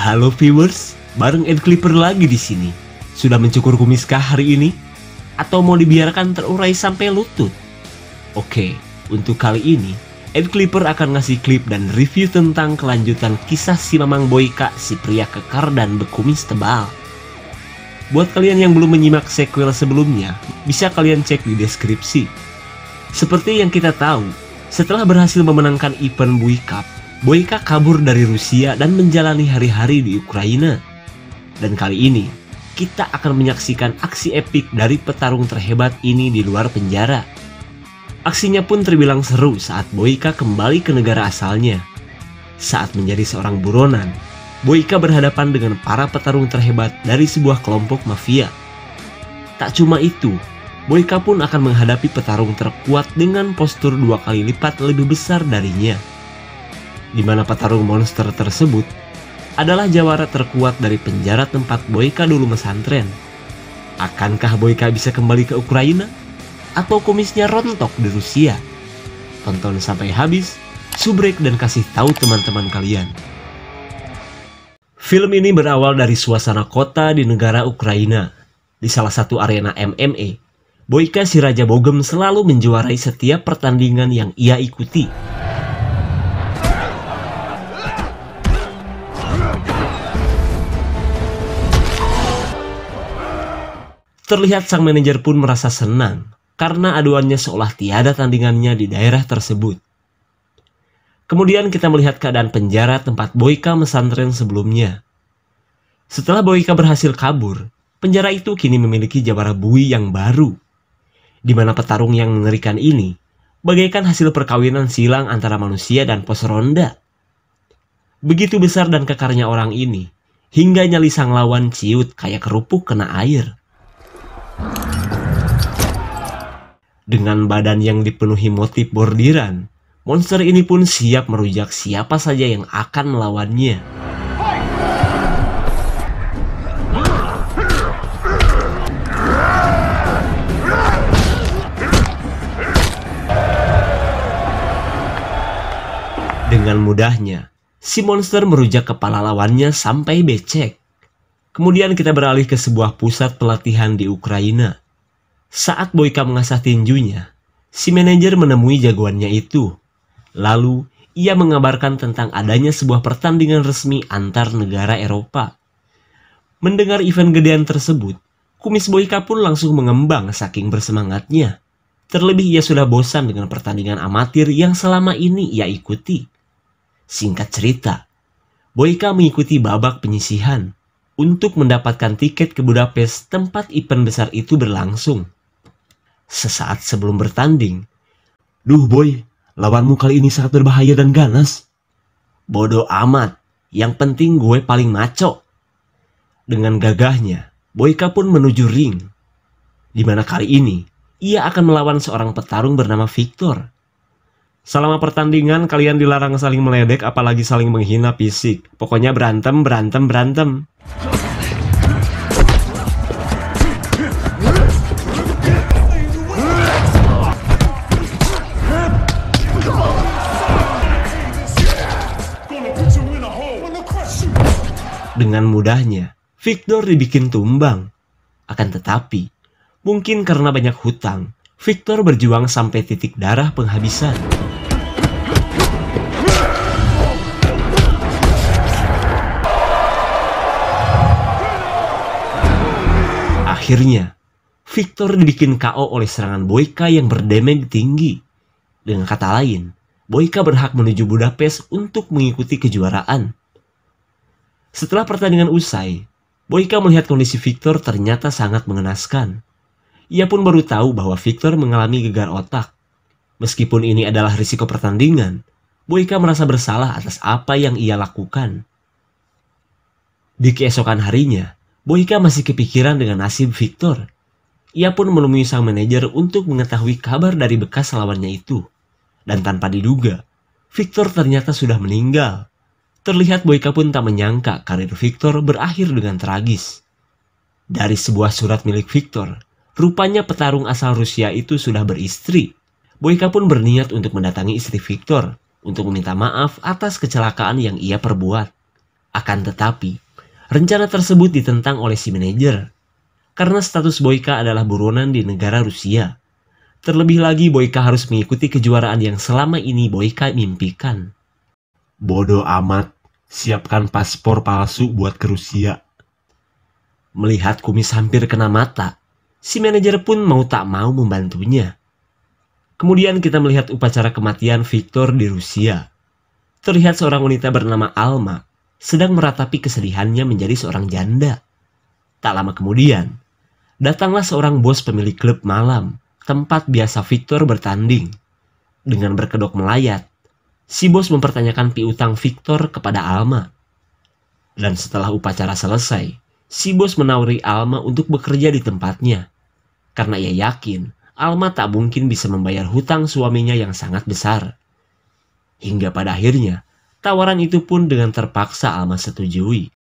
Halo viewers, bareng Ed Clipper lagi di sini. Sudah mencukur kumiskah hari ini? Atau mau dibiarkan terurai sampai lutut? Oke, untuk kali ini Ed Clipper akan ngasih klip dan review tentang kelanjutan kisah si Mamang Boyka, si pria kekar dan berkumis tebal. Buat kalian yang belum menyimak sequel sebelumnya, bisa kalian cek di deskripsi. Seperti yang kita tahu, setelah berhasil memenangkan event Bui Cup, Boyka kabur dari Rusia dan menjalani hari-hari di Ukraina. Dan kali ini, kita akan menyaksikan aksi epik dari petarung terhebat ini di luar penjara. Aksinya pun terbilang seru saat Boyka kembali ke negara asalnya. Saat menjadi seorang buronan, Boyka berhadapan dengan para petarung terhebat dari sebuah kelompok mafia. Tak cuma itu, Boyka pun akan menghadapi petarung terkuat dengan postur 2 kali lipat lebih besar darinya. Di mana petarung monster tersebut adalah jawara terkuat dari penjara tempat Boyka dulu mesantren. Akankah Boyka bisa kembali ke Ukraina? Atau kumisnya rontok di Rusia? Tonton sampai habis, subrek dan kasih tahu teman-teman kalian. Film ini berawal dari suasana kota di negara Ukraina. Di salah satu arena MMA, Boyka si Raja Bogem selalu menjuarai setiap pertandingan yang ia ikuti. Terlihat sang manajer pun merasa senang karena aduannya seolah tiada tandingannya di daerah tersebut. Kemudian kita melihat keadaan penjara tempat Boyka mesantren sebelumnya. Setelah Boyka berhasil kabur, penjara itu kini memiliki jawara bui yang baru, di mana petarung yang mengerikan ini bagaikan hasil perkawinan silang antara manusia dan pos ronda. Begitu besar dan kekarnya orang ini, hingga nyali sang lawan ciut kayak kerupuk kena air. Dengan badan yang dipenuhi motif bordiran, monster ini pun siap merujak siapa saja yang akan melawannya. Dengan mudahnya, si monster merujak kepala lawannya sampai becek. Kemudian kita beralih ke sebuah pusat pelatihan di Ukraina. Saat Boyka mengasah tinjunya, si manajer menemui jagoannya itu. Lalu, ia mengabarkan tentang adanya sebuah pertandingan resmi antar negara Eropa. Mendengar event gedean tersebut, kumis Boyka pun langsung mengembang saking bersemangatnya. Terlebih ia sudah bosan dengan pertandingan amatir yang selama ini ia ikuti. Singkat cerita, Boyka mengikuti babak penyisihan untuk mendapatkan tiket ke Budapest tempat event besar itu berlangsung. Sesaat sebelum bertanding, "Duh boy, lawanmu kali ini sangat berbahaya dan ganas." "Bodoh amat, yang penting gue paling maco." Dengan gagahnya, Boyka pun menuju ring, di mana kali ini ia akan melawan seorang petarung bernama Victor. Selama pertandingan kalian dilarang saling meledek apalagi saling menghina fisik. Pokoknya berantem, berantem, berantem. Dengan mudahnya, Victor dibikin tumbang. Akan tetapi, mungkin karena banyak hutang, Victor berjuang sampai titik darah penghabisan. Akhirnya, Victor dibikin KO oleh serangan Boyka yang berdamage tinggi. Dengan kata lain, Boyka berhak menuju Budapest untuk mengikuti kejuaraan. Setelah pertandingan usai, Boyka melihat kondisi Victor ternyata sangat mengenaskan. Ia pun baru tahu bahwa Victor mengalami gegar otak. Meskipun ini adalah risiko pertandingan, Boyka merasa bersalah atas apa yang ia lakukan. Di keesokan harinya, Boyka masih kepikiran dengan nasib Victor. Ia pun menemui sang manajer untuk mengetahui kabar dari bekas lawannya itu. Dan tanpa diduga, Victor ternyata sudah meninggal. Terlihat Boyka pun tak menyangka karir Victor berakhir dengan tragis. Dari sebuah surat milik Victor, rupanya petarung asal Rusia itu sudah beristri. Boyka pun berniat untuk mendatangi istri Victor untuk meminta maaf atas kecelakaan yang ia perbuat. Akan tetapi, rencana tersebut ditentang oleh si manajer karena status Boyka adalah buronan di negara Rusia. Terlebih lagi Boyka harus mengikuti kejuaraan yang selama ini Boyka mimpikan. Bodoh amat, siapkan paspor palsu buat ke Rusia. Melihat kumis hampir kena mata, si manajer pun mau tak mau membantunya. Kemudian kita melihat upacara kematian Viktor di Rusia. Terlihat seorang wanita bernama Alma sedang meratapi kesedihannya menjadi seorang janda. Tak lama kemudian, datanglah seorang bos pemilik klub malam, tempat biasa Viktor bertanding. Dengan berkedok melayat, si bos mempertanyakan piutang Viktor kepada Alma. Dan setelah upacara selesai, si bos menawari Alma untuk bekerja di tempatnya. Karena ia yakin Alma tak mungkin bisa membayar hutang suaminya yang sangat besar. Hingga pada akhirnya, tawaran itu pun dengan terpaksa Alma setujui.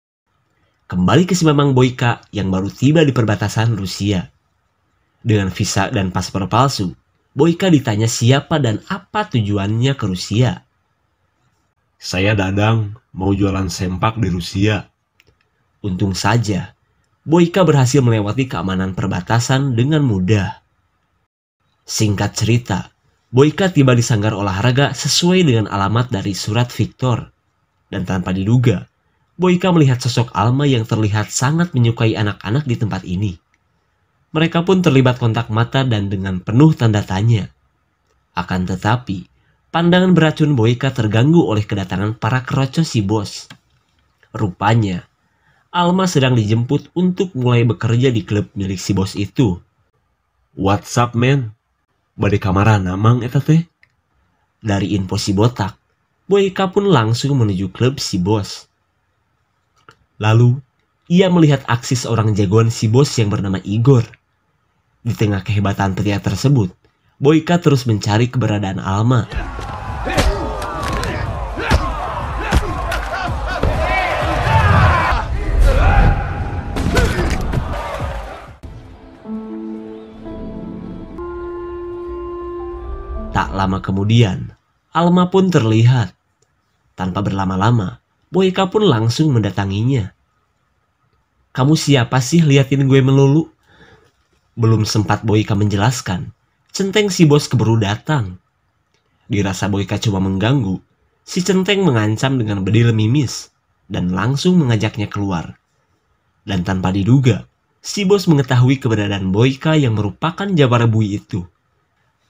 Kembali ke si Mamang Boyka yang baru tiba di perbatasan Rusia. Dengan visa dan paspor palsu, Boyka ditanya siapa dan apa tujuannya ke Rusia. Saya Dadang, mau jualan sempak di Rusia. Untung saja, Boyka berhasil melewati keamanan perbatasan dengan mudah. Singkat cerita, Boyka tiba di sanggar olahraga sesuai dengan alamat dari surat Viktor. Dan tanpa diduga, Boyka melihat sosok Alma yang terlihat sangat menyukai anak-anak di tempat ini. Mereka pun terlibat kontak mata dan dengan penuh tanda tanya. Akan tetapi, pandangan beracun Boyka terganggu oleh kedatangan para kerocos si bos. Rupanya, Alma sedang dijemput untuk mulai bekerja di klub milik si bos itu. "What's up, man? Bade kamarana mang eta teh?" Dari info si botak, Boyka pun langsung menuju klub si bos. Lalu, ia melihat aksi seorang jagoan si bos yang bernama Igor. Di tengah kehebatan pria tersebut, Boyka terus mencari keberadaan Alma. Tak lama kemudian, Alma pun terlihat. Tanpa berlama-lama, Boyka pun langsung mendatanginya. "Kamu siapa sih liatin gue melulu?" Belum sempat Boyka menjelaskan, Centeng si bos keburu datang. Dirasa Boyka coba mengganggu, si Centeng mengancam dengan bedil mimis dan langsung mengajaknya keluar. Dan tanpa diduga, si bos mengetahui keberadaan Boyka yang merupakan Jabara Bui itu.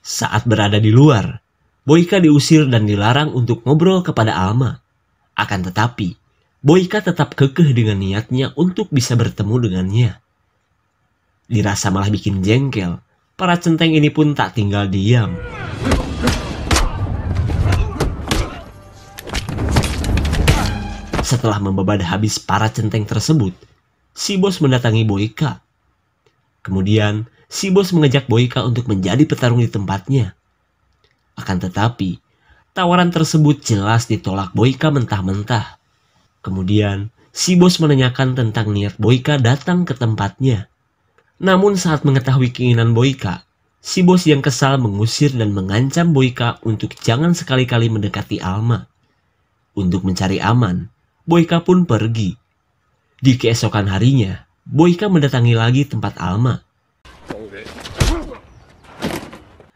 Saat berada di luar, Boyka diusir dan dilarang untuk ngobrol kepada Alma. Akan tetapi, Boyka tetap kekeh dengan niatnya untuk bisa bertemu dengannya. Dirasa malah bikin jengkel, para centeng ini pun tak tinggal diam. Setelah membebad habis para centeng tersebut, si bos mendatangi Boyka. Kemudian, si bos mengajak Boyka untuk menjadi petarung di tempatnya. Akan tetapi, tawaran tersebut jelas ditolak Boyka mentah-mentah. Kemudian, si bos menanyakan tentang niat Boyka datang ke tempatnya. Namun saat mengetahui keinginan Boyka, si bos yang kesal mengusir dan mengancam Boyka untuk jangan sekali-kali mendekati Alma. Untuk mencari aman, Boyka pun pergi. Di keesokan harinya, Boyka mendatangi lagi tempat Alma.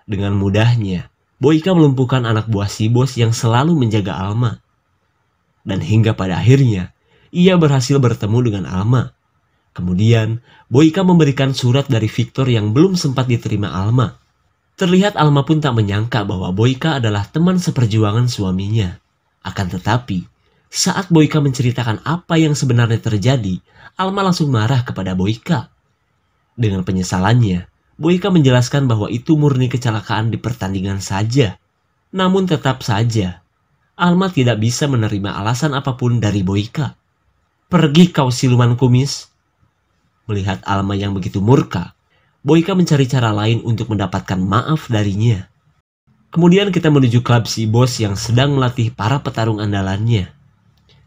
Dengan mudahnya, Boyka melumpuhkan anak buah si bos yang selalu menjaga Alma. Dan hingga pada akhirnya, ia berhasil bertemu dengan Alma. Kemudian, Boyka memberikan surat dari Viktor yang belum sempat diterima Alma. Terlihat Alma pun tak menyangka bahwa Boyka adalah teman seperjuangan suaminya. Akan tetapi, saat Boyka menceritakan apa yang sebenarnya terjadi, Alma langsung marah kepada Boyka. Dengan penyesalannya, Boyka menjelaskan bahwa itu murni kecelakaan di pertandingan saja. Namun tetap saja, Alma tidak bisa menerima alasan apapun dari Boyka. "Pergi kau siluman kumis." Melihat Alma yang begitu murka, Boyka mencari cara lain untuk mendapatkan maaf darinya. Kemudian kita menuju klub si bos yang sedang melatih para petarung andalannya.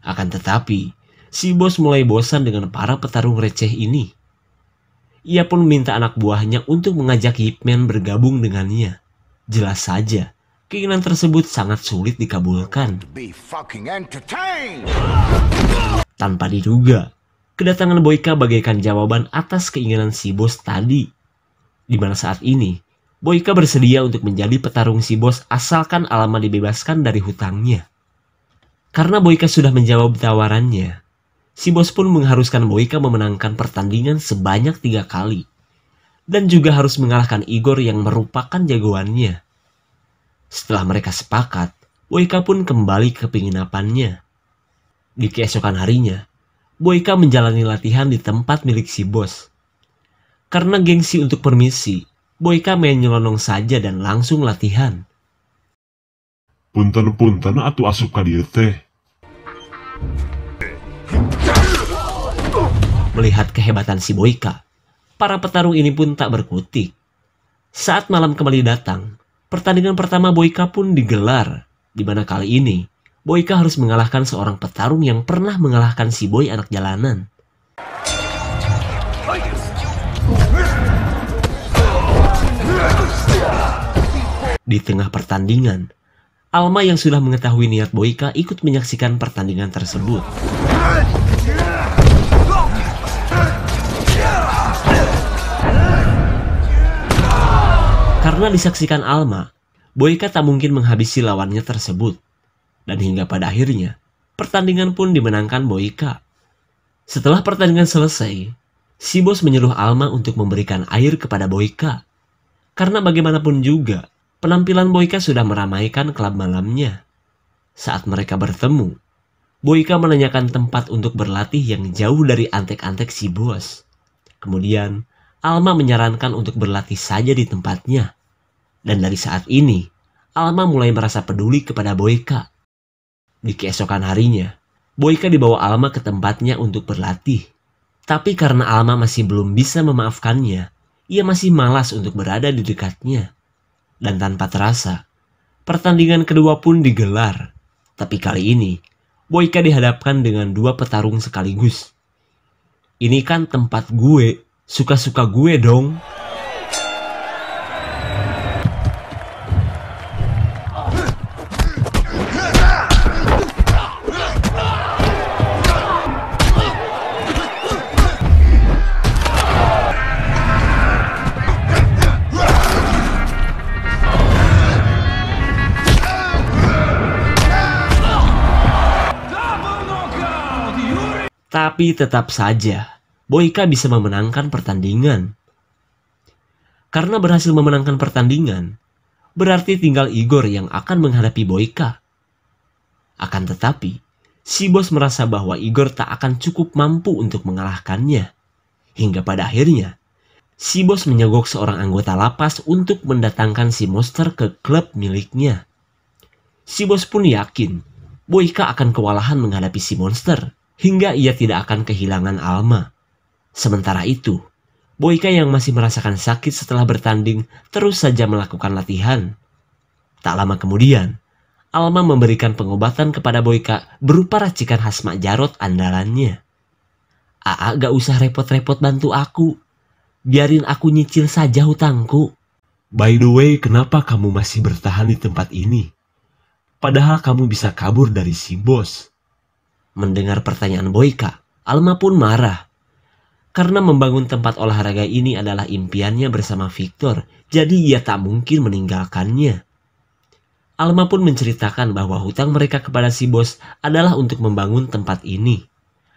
Akan tetapi, si bos mulai bosan dengan para petarung receh ini. Ia pun meminta anak buahnya untuk mengajak Hitman bergabung dengannya. Jelas saja, keinginan tersebut sangat sulit dikabulkan. Tanpa diduga, kedatangan Boyka bagaikan jawaban atas keinginan si bos tadi. Di mana saat ini, Boyka bersedia untuk menjadi petarung si bos asalkan Alma dibebaskan dari hutangnya. Karena Boyka sudah menjawab tawarannya, si bos pun mengharuskan Boyka memenangkan pertandingan sebanyak 3 kali. Dan juga harus mengalahkan Igor yang merupakan jagoannya. Setelah mereka sepakat, Boyka pun kembali ke penginapannya. Di keesokan harinya, Boyka menjalani latihan di tempat milik si bos. Karena gengsi untuk permisi, Boyka main nyelonong saja dan langsung latihan. Punten-punten atuh asup ka dieu teh. Melihat kehebatan si Boyka, para petarung ini pun tak berkutik. Saat malam kembali datang, pertandingan pertama Boyka pun digelar, di mana kali ini Boyka harus mengalahkan seorang petarung yang pernah mengalahkan si Boy anak jalanan. Di tengah pertandingan, Alma yang sudah mengetahui niat Boyka ikut menyaksikan pertandingan tersebut. Karena disaksikan Alma, Boyka tak mungkin menghabisi lawannya tersebut. Dan hingga pada akhirnya, pertandingan pun dimenangkan Boyka. Setelah pertandingan selesai, si bos menyuruh Alma untuk memberikan air kepada Boyka. Karena bagaimanapun juga, penampilan Boyka sudah meramaikan klub malamnya. Saat mereka bertemu, Boyka menanyakan tempat untuk berlatih yang jauh dari antek-antek si bos. Kemudian, Alma menyarankan untuk berlatih saja di tempatnya. Dan dari saat ini, Alma mulai merasa peduli kepada Boyka. Di keesokan harinya, Boyka dibawa Alma ke tempatnya untuk berlatih. Tapi karena Alma masih belum bisa memaafkannya, ia masih malas untuk berada di dekatnya. Dan tanpa terasa, pertandingan kedua pun digelar. Tapi kali ini, Boyka dihadapkan dengan 2 petarung sekaligus. Ini kan tempat gue, suka-suka gue dong. Tapi tetap saja, Boyka bisa memenangkan pertandingan. Karena berhasil memenangkan pertandingan, berarti tinggal Igor yang akan menghadapi Boyka. Akan tetapi, si bos merasa bahwa Igor tak akan cukup mampu untuk mengalahkannya. Hingga pada akhirnya, si bos menyogok seorang anggota lapas untuk mendatangkan si monster ke klub miliknya. Si bos pun yakin, Boyka akan kewalahan menghadapi si monster. Hingga ia tidak akan kehilangan Alma. Sementara itu, Boyka yang masih merasakan sakit setelah bertanding terus saja melakukan latihan. Tak lama kemudian, Alma memberikan pengobatan kepada Boyka berupa racikan khas Mak Jarot andalannya. "Aa gak usah repot-repot bantu aku. Biarin aku nyicil saja hutangku." By the way, kenapa kamu masih bertahan di tempat ini? Padahal kamu bisa kabur dari si bos. Mendengar pertanyaan Boyka, Alma pun marah. Karena membangun tempat olahraga ini adalah impiannya bersama Victor, jadi ia tak mungkin meninggalkannya. Alma pun menceritakan bahwa hutang mereka kepada si bos adalah untuk membangun tempat ini,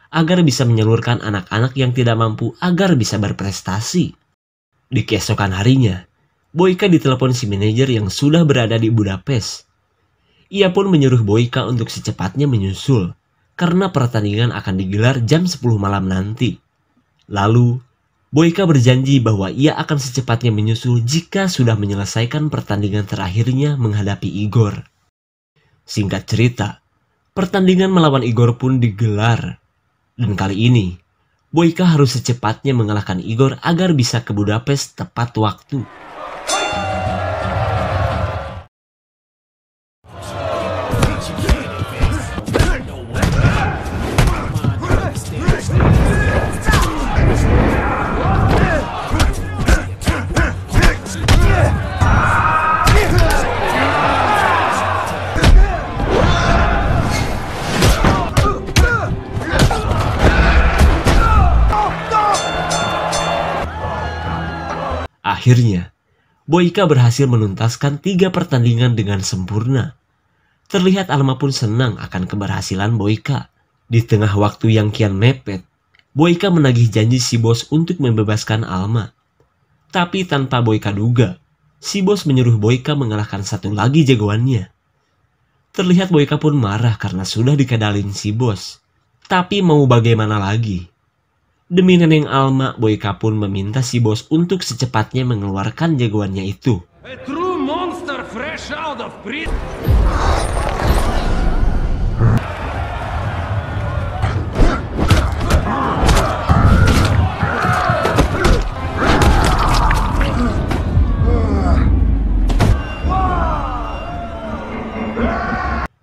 agar bisa menyalurkan anak-anak yang tidak mampu agar bisa berprestasi. Di keesokan harinya, Boyka ditelepon si manajer yang sudah berada di Budapest. Ia pun menyuruh Boyka untuk secepatnya menyusul, karena pertandingan akan digelar jam 10 malam nanti. Lalu, Boyka berjanji bahwa ia akan secepatnya menyusul jika sudah menyelesaikan pertandingan terakhirnya menghadapi Igor. Singkat cerita, pertandingan melawan Igor pun digelar. Dan kali ini, Boyka harus secepatnya mengalahkan Igor agar bisa ke Budapest tepat waktu. Akhirnya, Boyka berhasil menuntaskan 3 pertandingan dengan sempurna. Terlihat Alma pun senang akan keberhasilan Boyka. Di tengah waktu yang kian mepet, Boyka menagih janji si bos untuk membebaskan Alma. Tapi tanpa Boyka duga, si bos menyuruh Boyka mengalahkan satu lagi jagoannya. Terlihat Boyka pun marah karena sudah dikadalin si bos. Tapi mau bagaimana lagi? Demi neneng Alma, Boyka pun meminta si bos untuk secepatnya mengeluarkan jagoannya itu. A true monster fresh out of prison.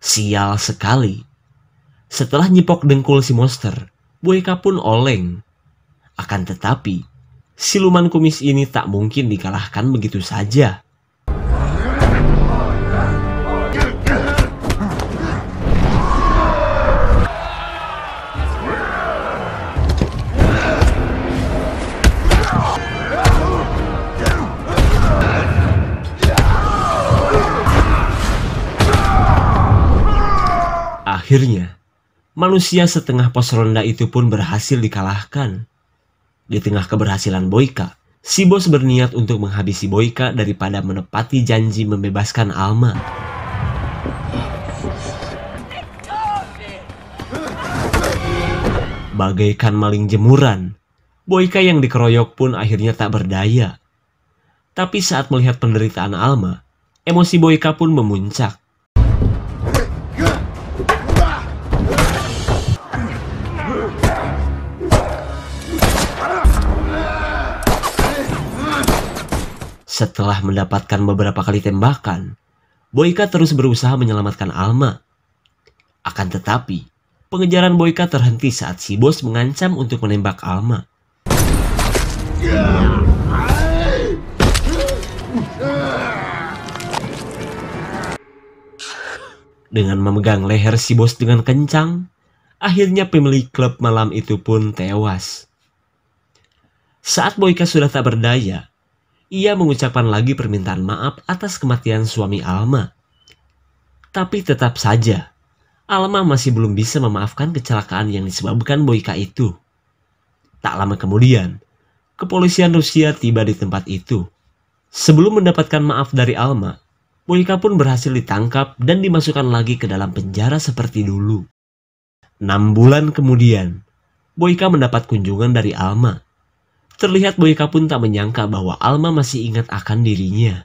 Sial sekali. Setelah nyepok dengkul si monster, Boyka pun oleng. Akan tetapi, siluman kumis ini tak mungkin dikalahkan begitu saja. Akhirnya, manusia setengah pos ronda itu pun berhasil dikalahkan. Di tengah keberhasilan Boyka, si bos berniat untuk menghabisi Boyka daripada menepati janji membebaskan Alma. Bagaikan maling jemuran, Boyka yang dikeroyok pun akhirnya tak berdaya. Tapi saat melihat penderitaan Alma, emosi Boyka pun memuncak. Setelah mendapatkan beberapa kali tembakan, Boyka terus berusaha menyelamatkan Alma. Akan tetapi, pengejaran Boyka terhenti saat si bos mengancam untuk menembak Alma. Dengan memegang leher si bos dengan kencang, akhirnya pemilik klub malam itu pun tewas. Saat Boyka sudah tak berdaya, ia mengucapkan lagi permintaan maaf atas kematian suami Alma. Tapi tetap saja, Alma masih belum bisa memaafkan kecelakaan yang disebabkan Boyka itu. Tak lama kemudian, kepolisian Rusia tiba di tempat itu. Sebelum mendapatkan maaf dari Alma, Boyka pun berhasil ditangkap dan dimasukkan lagi ke dalam penjara seperti dulu. 6 bulan kemudian, Boyka mendapat kunjungan dari Alma. Terlihat Boyka pun tak menyangka bahwa Alma masih ingat akan dirinya.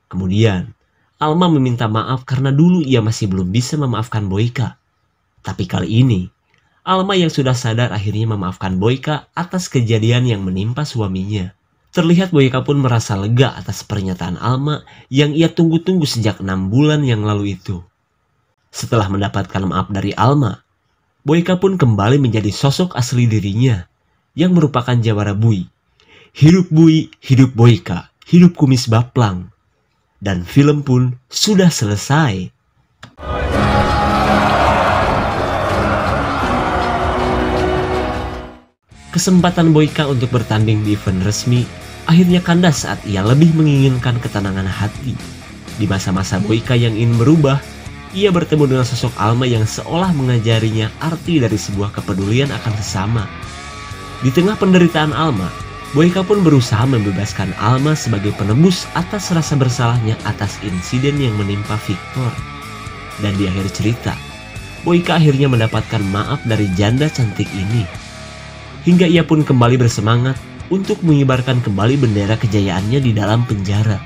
Kemudian, Alma meminta maaf karena dulu ia masih belum bisa memaafkan Boyka. Tapi kali ini, Alma yang sudah sadar akhirnya memaafkan Boyka atas kejadian yang menimpa suaminya. Terlihat Boyka pun merasa lega atas pernyataan Alma yang ia tunggu-tunggu sejak 6 bulan yang lalu itu. Setelah mendapatkan maaf dari Alma, Boyka pun kembali menjadi sosok asli dirinya, yang merupakan jawara Bui. Hidup Bui, hidup Boyka, hidup kumis baplang. Dan film pun sudah selesai. Kesempatan Boyka untuk bertanding di event resmi akhirnya kandas saat ia lebih menginginkan ketenangan hati. Di masa-masa Boyka yang ingin berubah, ia bertemu dengan sosok Alma yang seolah mengajarinya arti dari sebuah kepedulian akan sesama. Di tengah penderitaan Alma, Boyka pun berusaha membebaskan Alma sebagai penebus atas rasa bersalahnya atas insiden yang menimpa Victor. Dan di akhir cerita, Boyka akhirnya mendapatkan maaf dari janda cantik ini. Hingga ia pun kembali bersemangat untuk mengibarkan kembali bendera kejayaannya di dalam penjara.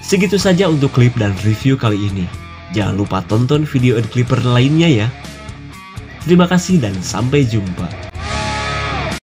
Segitu saja untuk klip dan review kali ini. Jangan lupa tonton video Ed Clipper lainnya ya. Terima kasih dan sampai jumpa.